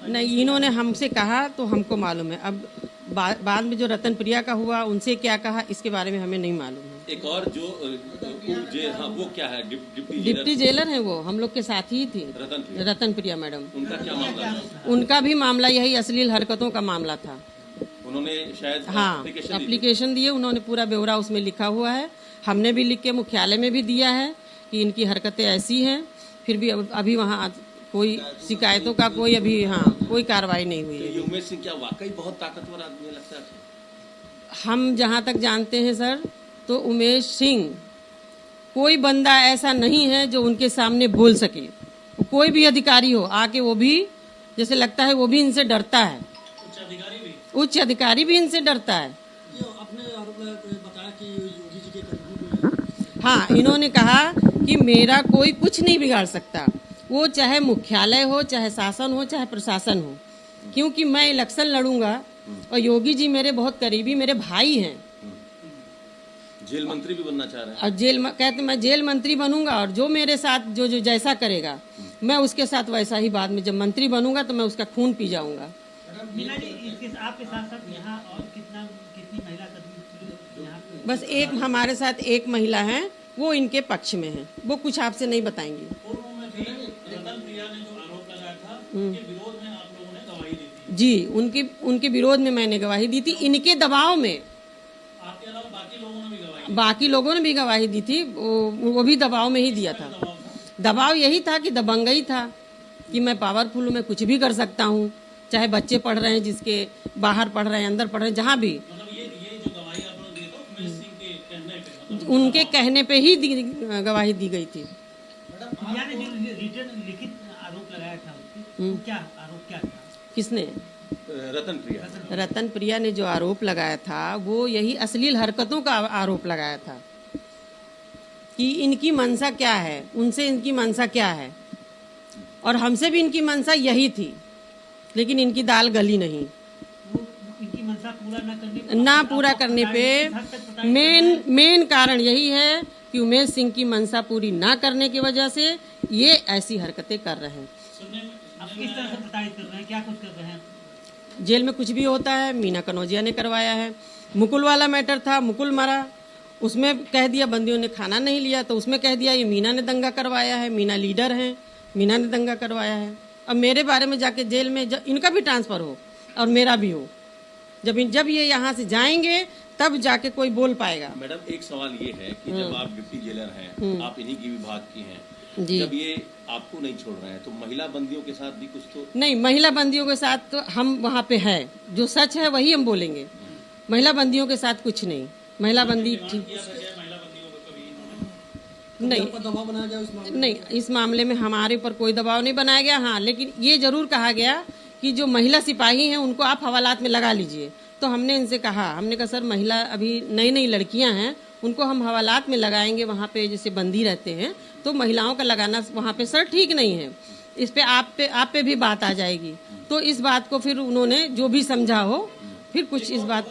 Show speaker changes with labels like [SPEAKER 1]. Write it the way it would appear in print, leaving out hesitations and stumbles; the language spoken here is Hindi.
[SPEAKER 1] नहीं, इन्होंने हमसे कहा तो हमको मालूम है। अब बाद में जो रतन प्रिया का हुआ उनसे क्या कहा इसके बारे में हमें नहीं मालूम है।
[SPEAKER 2] एक और जो हाँ, वो क्या है?
[SPEAKER 1] डिप्टी जेलर हैं, वो हम लोग के साथ ही थी, रतन प्रिया मैडम।
[SPEAKER 2] उनका क्या मामला था?
[SPEAKER 1] उनका भी मामला यही अश्लील हरकतों का मामला था।
[SPEAKER 2] उन्होंने शायद
[SPEAKER 1] हाँ एप्लीकेशन दिए, उन्होंने पूरा ब्यौरा उसमें लिखा हुआ है। हमने भी लिख के मुख्यालय में भी दिया है कि इनकी हरकतें ऐसी हैं। फिर भी अभी वहाँ कोई शिकायतों का कोई अभी कोई कार्रवाई नहीं हुई है।
[SPEAKER 2] उमेश सिंह क्या वाकई बहुत ताकतवर आदमी लगता है?
[SPEAKER 1] हम जहाँ तक जानते हैं सर, तो उमेश सिंह कोई बंदा ऐसा नहीं है जो उनके सामने बोल सके। कोई भी अधिकारी हो आके वो भी जैसे लगता है वो भी इनसे डरता है। उच्च अधिकारी भी इनसे डरता है। हाँ, इन्होंने कहा कि मेरा कोई कुछ नहीं बिगाड़ सकता, वो चाहे मुख्यालय हो, चाहे शासन हो, चाहे प्रशासन हो, क्योंकि मैं इलेक्शन लड़ूंगा और योगी जी मेरे बहुत करीबी मेरे भाई हैं।
[SPEAKER 2] जेल मंत्री भी बनना चाह रहे हैं।
[SPEAKER 1] और कहते मैं जेल मंत्री बनूंगा और जो मेरे साथ जो जैसा करेगा मैं उसके साथ वैसा ही बाद में जब मंत्री बनूंगा तो मैं उसका खून पी जाऊंगा।
[SPEAKER 3] मीना जी, आपके साथ साथ यहाँ और कितनी महिला कर्मी यहाँ पे?
[SPEAKER 1] बस एक हमारे साथ एक महिला है, वो इनके पक्ष में है, वो कुछ आपसे नहीं बताएंगी।
[SPEAKER 3] रतन प्रिया ने जो आरोप लगाया था उनके विरोध में आप लोगों ने गवाही दी थी?
[SPEAKER 1] जी, उनके विरोध में मैंने गवाही दी थी, इनके दबाव में।
[SPEAKER 3] आपके अलावा
[SPEAKER 1] बाकी लोगों ने भी गवाही दी थी, वो भी दबाव में ही दिया था। दबाव यही था कि दबंगई था कि मैं पावरफुल हूँ, मैं कुछ भी कर सकता हूँ, चाहे बच्चे पढ़ रहे हैं, जिसके बाहर पढ़ रहे हैं, अंदर पढ़ रहे हैं, जहाँ भी।
[SPEAKER 3] मतलब ये जो गवाही आप लोग दिए थे उमेश सिंह के कहने पे,
[SPEAKER 1] उनके कहने पे ही गवाही दी गई थी।
[SPEAKER 3] प्रिया ने जो रिटर्न लिखित आरोप लगाया था क्या आरोप क्या था?
[SPEAKER 1] किसने?
[SPEAKER 2] रतन
[SPEAKER 1] प्रिया ने जो आरोप लगाया था वो यही अश्लील हरकतों का आरोप लगाया था कि इनकी मंशा क्या है, उनसे इनकी मंशा क्या है, और हमसे भी इनकी मंशा यही थी, लेकिन इनकी दाल गली नहीं।
[SPEAKER 3] इनकी मंशा
[SPEAKER 1] पूरा करने पे मेन कारण यही है कि उमेश सिंह की मंशा पूरी ना करने की वजह से ये ऐसी हरकतें कर रहे हैं।
[SPEAKER 3] किस तरह से प्रताड़ित कर रहे हैं, क्या कुछ कर रहे हैं?
[SPEAKER 1] जेल में कुछ भी होता है, मीना कनौजिया ने करवाया है। मुकुल वाला मैटर था, मुकुल मरा, उसमें कह दिया बंदियों ने खाना नहीं लिया, तो उसमें कह दिया ये मीना ने दंगा करवाया है, मीना लीडर है, मीना ने दंगा करवाया है। अब मेरे बारे में जाके जेल में इनका भी ट्रांसफ़र हो और मेरा भी हो, जब ये यहाँ से जाएंगे तब जाके कोई बोल पाएगा।
[SPEAKER 2] मैडम, एक सवाल ये है कि जब आप डिप्टी जेलर हैं, आप इन्हीं की विभाग की हैं,
[SPEAKER 1] जी,
[SPEAKER 2] जब ये आपको नहीं छोड़ रहे हैं तो महिला बंदियों के साथ भी कुछ तो
[SPEAKER 1] नहीं? महिला बंदियों के साथ तो हम वहाँ पे है, जो सच है वही हम बोलेंगे। महिला बंदियों के साथ कुछ नहीं। महिला बंदी नहीं, इस मामले में हमारे ऊपर कोई दबाव नहीं बनाया गया। हाँ, लेकिन ये जरूर कहा गया कि जो महिला सिपाही हैं उनको आप हवालात में लगा लीजिए। तो हमने इनसे कहा, हमने कहा सर महिला अभी नई लड़कियां हैं, उनको हम हवालात में लगाएंगे, वहाँ पे जैसे बंदी रहते हैं, तो महिलाओं का लगाना वहाँ पे सर ठीक नहीं है। इस पे आप पे भी बात आ जाएगी। तो इस बात को फिर उन्होंने जो भी समझा हो, फिर कुछ इस बात